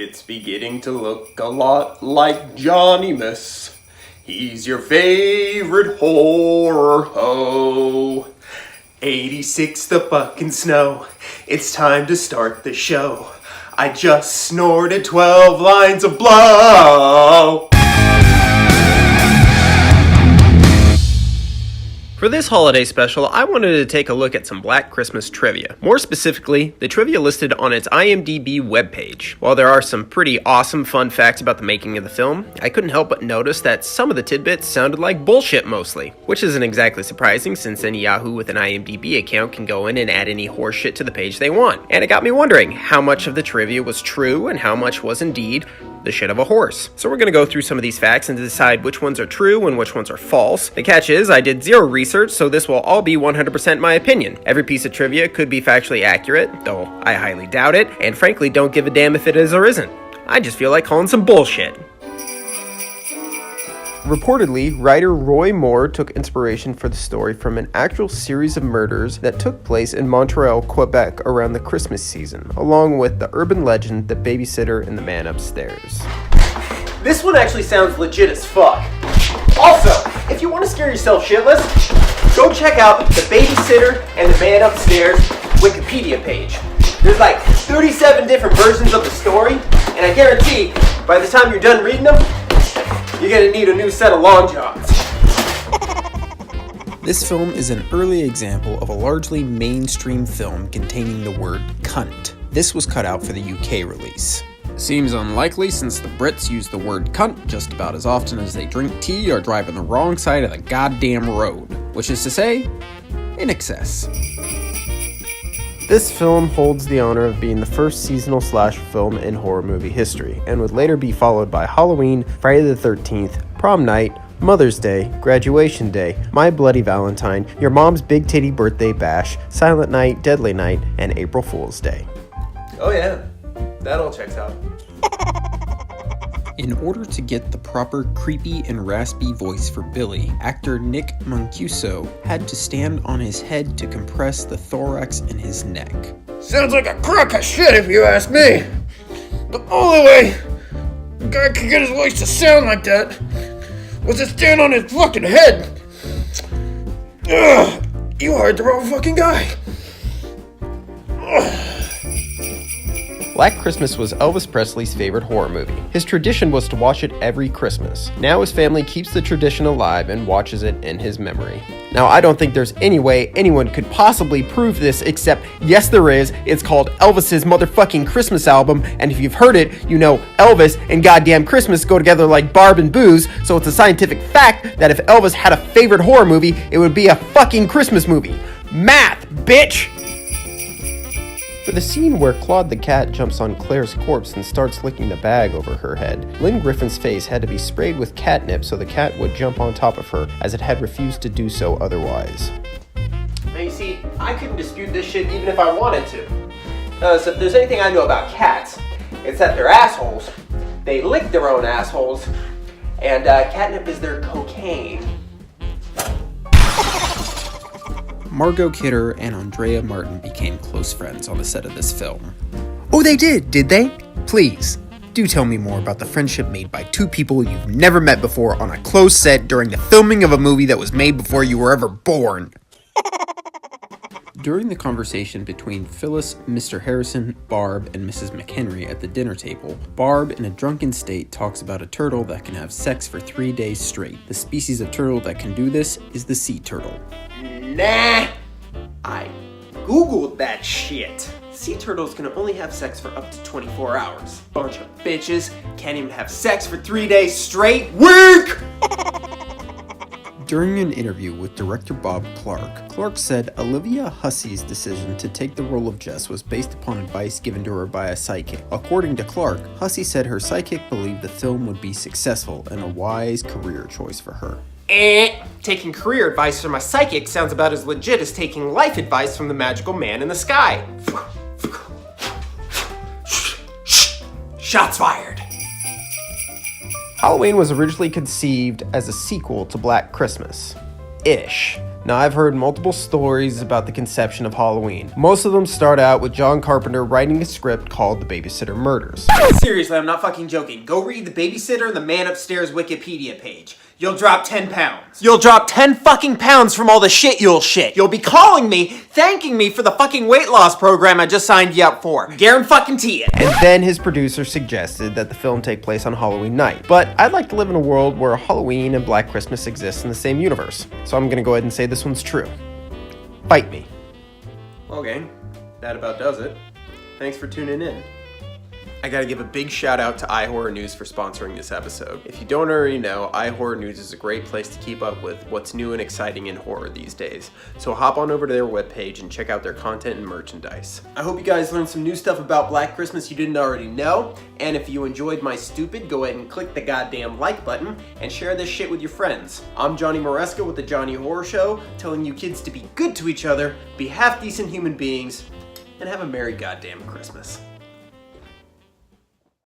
It's beginning to look a lot like Jonymus. He's your favorite horror ho. 86 the fucking snow. It's time to start the show. I just snorted 12 lines of blow. For this holiday special, I wanted to take a look at some Black Christmas trivia. More specifically, the trivia listed on its IMDB webpage. While there are some pretty awesome fun facts about the making of the film, I couldn't help but notice that some of the tidbits sounded like bullshit mostly, which isn't exactly surprising since any Yahoo with an IMDB account can go in and add any horseshit to the page they want. And it got me wondering how much of the trivia was true and how much was indeed the shit of a horse. So we're gonna go through some of these facts and decide which ones are true and which ones are false. The catch is, I did zero research, so this will all be 100% my opinion. Every piece of trivia could be factually accurate, though I highly doubt it, and frankly don't give a damn if it is or isn't. I just feel like calling some bullshit. Reportedly, writer Roy Moore took inspiration for the story from an actual series of murders that took place in Montreal, Quebec around the Christmas season, along with the urban legend, The Babysitter and the Man Upstairs. This one actually sounds legit as fuck. Also, if you want to scare yourself shitless, go check out The Babysitter and the Man Upstairs Wikipedia page. There's like 37 different versions of the story, and I guarantee by the time you're done reading them, you're gonna need a new set of long johns. This film is an early example of a largely mainstream film containing the word cunt. This was cut out for the UK release. Seems unlikely since the Brits use the word cunt just about as often as they drink tea or drive on the wrong side of the goddamn road, which is to say, in excess. This film holds the honor of being the first seasonal slasher film in horror movie history, and would later be followed by Halloween, Friday the 13th, Prom Night, Mother's Day, Graduation Day, My Bloody Valentine, Your Mom's Big Titty Birthday Bash, Silent Night, Deadly Night, and April Fool's Day. Oh yeah, that all checks out. In order to get the proper creepy and raspy voice for Billy, actor Nick Mancuso had to stand on his head to compress the thorax in his neck. Sounds like a crock of shit if you ask me. The only way a guy could get his voice to sound like that was to stand on his fucking head. Ugh, you hired the wrong fucking guy. Ugh. Black Christmas was Elvis Presley's favorite horror movie. His tradition was to watch it every Christmas. Now his family keeps the tradition alive and watches it in his memory. Now I don't think there's any way anyone could possibly prove this except, yes there is, it's called Elvis's motherfucking Christmas album, and if you've heard it, you know Elvis and goddamn Christmas go together like barb and booze, so it's a scientific fact that if Elvis had a favorite horror movie, it would be a fucking Christmas movie. Math, bitch! For the scene where Claude the cat jumps on Claire's corpse and starts licking the bag over her head, Lynn Griffin's face had to be sprayed with catnip so the cat would jump on top of her, as it had refused to do so otherwise. Now you see, I couldn't dispute this shit even if I wanted to. So if there's anything I know about cats, it's that they're assholes. They lick their own assholes, and catnip is their cocaine. Margot Kidder and Andrea Martin became close friends on the set of this film. Oh, they did they? Please, do tell me more about the friendship made by two people you've never met before on a closed set during the filming of a movie that was made before you were ever born. During the conversation between Phyllis, Mr. Harrison, Barb, and Mrs. McHenry at the dinner table, Barb, in a drunken state, talks about a turtle that can have sex for 3 days straight. The species of turtle that can do this is the sea turtle. Nah! I googled that shit. Sea turtles can only have sex for up to 24 hours. Bunch of bitches can't even have sex for 3 days straight. Weak! During an interview with director Bob Clark, Clark said Olivia Hussey's decision to take the role of Jess was based upon advice given to her by a psychic. According to Clark, Hussey said her psychic believed the film would be successful and a wise career choice for her. Taking career advice from a psychic sounds about as legit as taking life advice from the magical man in the sky. Shots fired. Halloween was originally conceived as a sequel to Black Christmas. Ish. Now, I've heard multiple stories about the conception of Halloween. Most of them start out with John Carpenter writing a script called The Babysitter Murders. Seriously, I'm not fucking joking. Go read The Babysitter and the Man Upstairs Wikipedia page. You'll drop 10 pounds. You'll drop 10 fucking pounds from all the shit you'll shit. You'll be calling me, thanking me for the fucking weight loss program I just signed you up for. Guarantee it. And then his producer suggested that the film take place on Halloween night. But I'd like to live in a world where Halloween and Black Christmas exist in the same universe. So I'm gonna go ahead and say this one's true. Fight me. Well, gang, that about does it. Thanks for tuning in. I gotta give a big shout out to iHorror News for sponsoring this episode. If you don't already know, iHorror News is a great place to keep up with what's new and exciting in horror these days. So hop on over to their webpage and check out their content and merchandise. I hope you guys learned some new stuff about Black Christmas you didn't already know. And if you enjoyed my stupid, go ahead and click the goddamn like button and share this shit with your friends. I'm Jony Maresca with the Jony Horror Show, telling you kids to be good to each other, be half decent human beings, and have a merry goddamn Christmas.